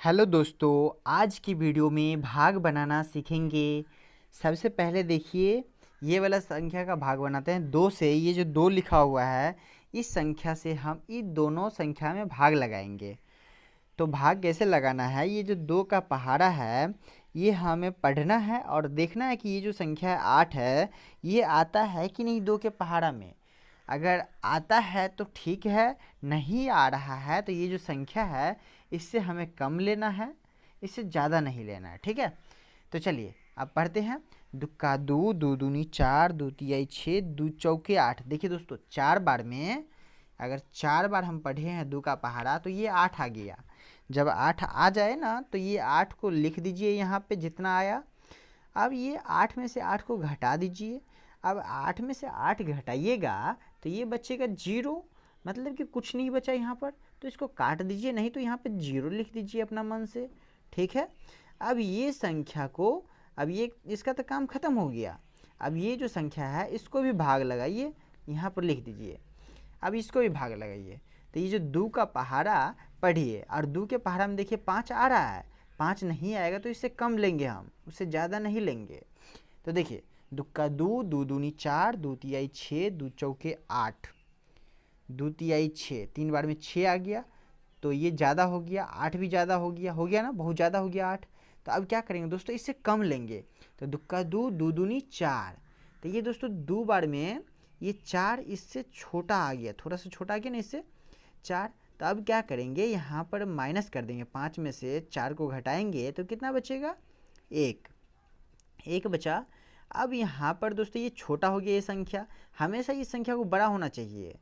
Hello दोस्तों, आज की वीडियो में भाग बनाना सीखेंगे। सबसे पहले देखिए, ये वाला संख्या का भाग बनाते हैं दो से। ये जो दो लिखा हुआ है, इस संख्या से हम इन दोनों संख्या में भाग लगाएंगे। तो भाग कैसे लगाना है, ये जो दो का पहाड़ा है ये हमें पढ़ना है और देखना है कि ये जो संख्या 8 है ये आता है कि नहीं दो के पहाड़ा में। अगर आता है तो ठीक है, नहीं आ रहा है तो ये जो संख्या है इससे हमें कम लेना है, इससे ज़्यादा नहीं लेना है। ठीक है, तो चलिए अब पढ़ते हैं। दुक्का दो, दो दूनी चार, दो तियाई छः, दो चौके आठ। देखिए दोस्तों, 4 बार में अगर 4 बार हम पढ़े हैं दो का पहाड़ा तो ये 8 आ गया। जब 8 आ जाए ना तो ये 8 को लिख दीजिए यहाँ पे जितना आया। अब ये 8 में से 8 को घटा दीजिए। अब 8 में से 8 घटाइएगा तो ये बचेगा 0, मतलब कि कुछ नहीं बचा यहाँ पर। तो इसको काट दीजिए, नहीं तो यहाँ पे 0 लिख दीजिए अपना मन से। ठीक है, अब ये संख्या को, अब ये इसका तो काम ख़त्म हो गया। अब ये जो संख्या है इसको भी भाग लगाइए, यहाँ पर लिख दीजिए। अब इसको भी भाग लगाइए। तो ये जो दो का पहाड़ा पढ़िए, और दो के पहाड़ा में देखिए 5 आ रहा है। 5 नहीं आएगा तो इससे कम लेंगे हम, उससे ज़्यादा नहीं लेंगे। तो देखिए, दुक्का दो, दो दूनी चार, दो तियाई छः, दो चौके आठ, दो तियाई छः। 3 बार में 6 आ गया तो ये ज़्यादा हो गया, 8 भी ज़्यादा हो गया ना, बहुत ज़्यादा हो गया 8। तो अब क्या करेंगे दोस्तों, इससे कम लेंगे। तो दुक्का दो, दो दूनी चार। तो ये दोस्तों 2 बार में ये 4 इससे छोटा आ गया, थोड़ा सा छोटा आ गया ना इससे 4। तो अब क्या करेंगे, यहाँ पर माइनस कर देंगे। 5 में से 4 को घटाएंगे तो कितना बचेगा, 1। 1 बचा। अब यहाँ पर दोस्तों ये छोटा हो गया ये संख्या। हमेशा इस संख्या को बड़ा होना चाहिए,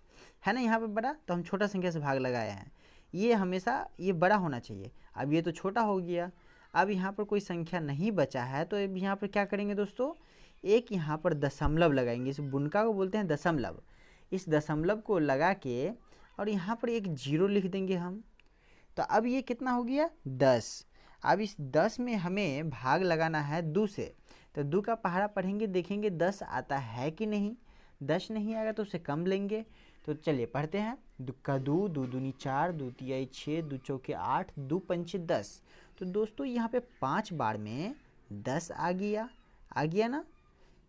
है ना। यहाँ पर बड़ा, तो हम छोटा संख्या से भाग लगाए हैं। ये हमेशा ये बड़ा होना चाहिए। अब ये तो छोटा हो गया। अब यहाँ पर कोई संख्या नहीं बचा है तो अब यहाँ पर क्या करेंगे दोस्तों, एक यहाँ पर दशमलव लगाएंगे। इस बुनका को बोलते हैं दशमलव। इस दशमलव को लगा के और यहाँ पर एक 0 लिख देंगे हम। तो अब ये कितना हो गया, 10। अब इस 10 में हमें भाग लगाना है 2 से। तो 2 का पहाड़ा पढ़ेंगे, देखेंगे 10 आता है कि नहीं। 10 नहीं आएगा तो उसे कम लेंगे। तो चलिए पढ़ते हैं। दुक्का दो, दो दूनी चार, दो तियाई छः, दो चौके आठ, दो पंचे 10। तो दोस्तों यहाँ पे 5 बार में 10 आ गया ना,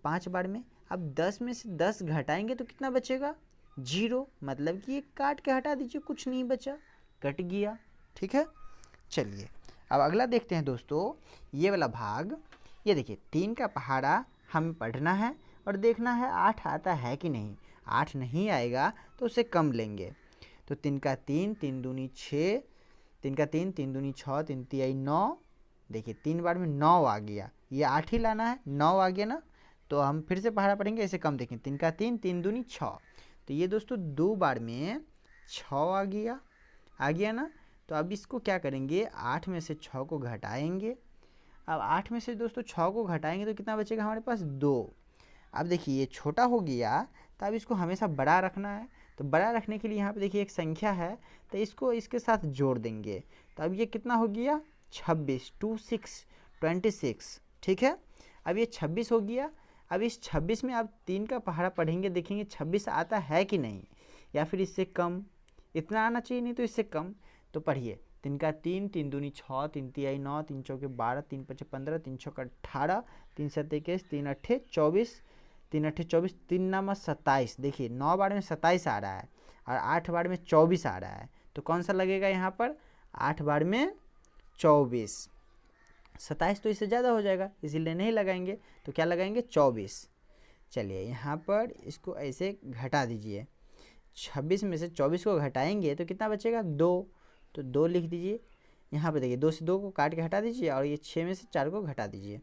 5 बार में। अब 10 में से 10 घटाएंगे तो कितना बचेगा, 0, मतलब कि ये काट के हटा दीजिए, कुछ नहीं बचा, कट गया। ठीक है, चलिए अब अगला देखते हैं दोस्तों। ये वाला भाग, ये देखिए 3 का पहाड़ा हमें पढ़ना है और देखना है 8 आता है कि नहीं। 8 नहीं आएगा तो उसे कम लेंगे। तो 3 का 3, 3 दूनी 6, 3 का 3, 3 दूनी 6, 3 तियाई 9। देखिए 3 बार में 9 आ गया, ये 8 ही लाना है, 9 आ गया ना। तो हम फिर से पहाड़ा पढ़ेंगे, ऐसे कम देखें। 3 का 3, 3 दूनी 6। तो ये दोस्तों 2 बार में 6 आ गया ना। तो अब इसको क्या करेंगे, 8 में से 6 को घटाएंगे। अब 8 में से दोस्तों 6 को घटाएंगे तो कितना बचेगा हमारे पास, 2। अब देखिए ये छोटा हो गया, तो अब इसको हमेशा बड़ा रखना है। तो बड़ा रखने के लिए यहाँ पे देखिए एक संख्या है, तो इसको इसके साथ जोड़ देंगे। तो अब ये कितना हो गया, 26, 26। ठीक है, अब ये 26 हो गया। अब इस 26 में आप 3 का पहाड़ा पढ़ेंगे, देखेंगे 26 आता है कि नहीं, या फिर इससे कम। इतना आना चाहिए, नहीं तो इससे कम। तो पढ़िए, 3 का 3, 3 दूनी 6, 3 तियाई 9, 3 चौके 12, 3 पचे 15, 3 छक्का 18, 3 सत्ते 21, 3 अट्ठे 24, 3 अट्ठे 24, 3 नामा 27। देखिए 9 बार में 27 आ रहा है और 8 बार में 24 आ रहा है। तो कौन सा लगेगा यहाँ पर, 8 बार में 24। 27 तो इससे ज़्यादा हो जाएगा, इसीलिए नहीं लगाएंगे। तो क्या लगाएंगे, 24। चलिए यहाँ पर इसको ऐसे घटा दीजिए। 26 में से 24 को घटाएंगे तो कितना बचेगा, 2। तो 2 लिख दीजिए। यहाँ पे देखिए 2 से 2 को काट के हटा दीजिए और ये 6 में से 4 को घटा दीजिए।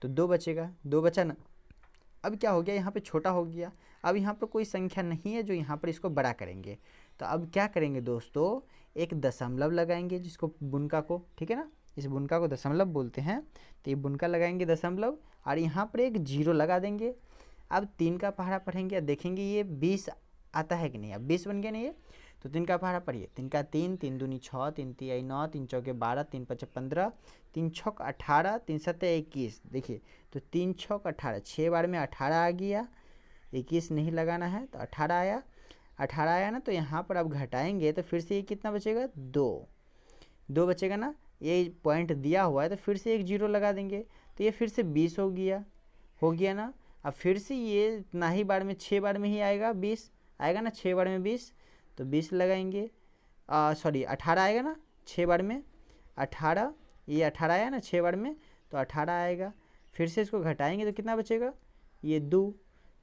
तो 2 बचेगा, 2 बचा ना। अब क्या हो गया, यहाँ पे छोटा हो गया। अब यहाँ पर कोई संख्या नहीं है जो यहाँ पर इसको बड़ा करेंगे। तो अब क्या करेंगे दोस्तों, एक दशमलव लगाएंगे, जिसको बुनका को, ठीक है ना, इस बुनका को दशमलव बोलते हैं। तो ये बुनका लगाएंगे दशमलव और यहाँ पर एक 0 लगा देंगे। अब 3 का पहाड़ा पढ़ेंगे, देखेंगे ये 20 आता है कि नहीं। अब 20 बन गया नहीं ये। तो 3 का पहाड़ा पढ़िए, 3 का 3, 3 दूनी 6, 3 तियाई 9, 3 चौके 12, 3 पचे 15, 3 छक 18, 3 सत्ते 21। देखिए तो 3 छक 18, 6 बार में 18 आ गया। 21 नहीं लगाना है तो 18 आया। 18 आया ना, तो यहाँ पर अब घटाएंगे तो फिर से ये कितना बचेगा, 2 बचेगा ना। ये पॉइंट दिया हुआ है तो फिर से एक जीरो लगा देंगे, तो ये फिर से 20 हो गया ना। अब फिर से ये इतना ही बार में 6 बार में ही आएगा 20 आएगा ना, 6 बार में 20, तो 20 लगाएंगे, सॉरी 18 आएगा ना 6 बार में, 18, ये 18 आया ना 6 बार में, तो 18 आएगा। फिर से इसको घटाएंगे तो कितना बचेगा, ये 2।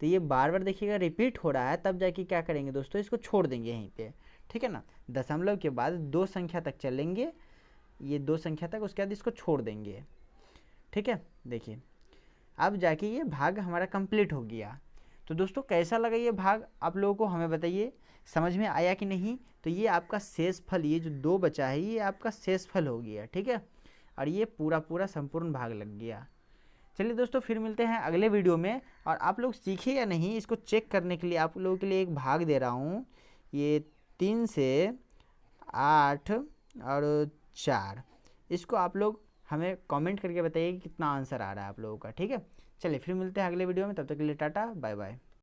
तो ये बार बार देखिएगा रिपीट हो रहा है, तब जाके क्या करेंगे दोस्तों, इसको छोड़ देंगे यहीं पे, ठीक है ना। दशमलव के बाद 2 संख्या तक चलेंगे, ये 2 संख्या तक, उसके बाद इसको छोड़ देंगे, ठीक है। देखिए अब जाके ये भाग हमारा कंप्लीट हो गया। तो दोस्तों कैसा लगा ये भाग आप लोगों को, हमें बताइए, समझ में आया कि नहीं। तो ये आपका शेष फल, ये जो 2 बचा है ये आपका शेष फल हो गया, ठीक है। और ये पूरा संपूर्ण भाग लग गया। चलिए दोस्तों फिर मिलते हैं अगले वीडियो में। और आप लोग सीखे या नहीं इसको चेक करने के लिए आप लोगों के लिए एक भाग दे रहा हूँ, ये 3 से 8 और 4, इसको आप लोग हमें कमेंट करके बताइए कि कितना आंसर आ रहा है आप लोगों का, ठीक है। चलिए फिर मिलते हैं अगले वीडियो में, तब तक के लिए टाटा बाय बाय।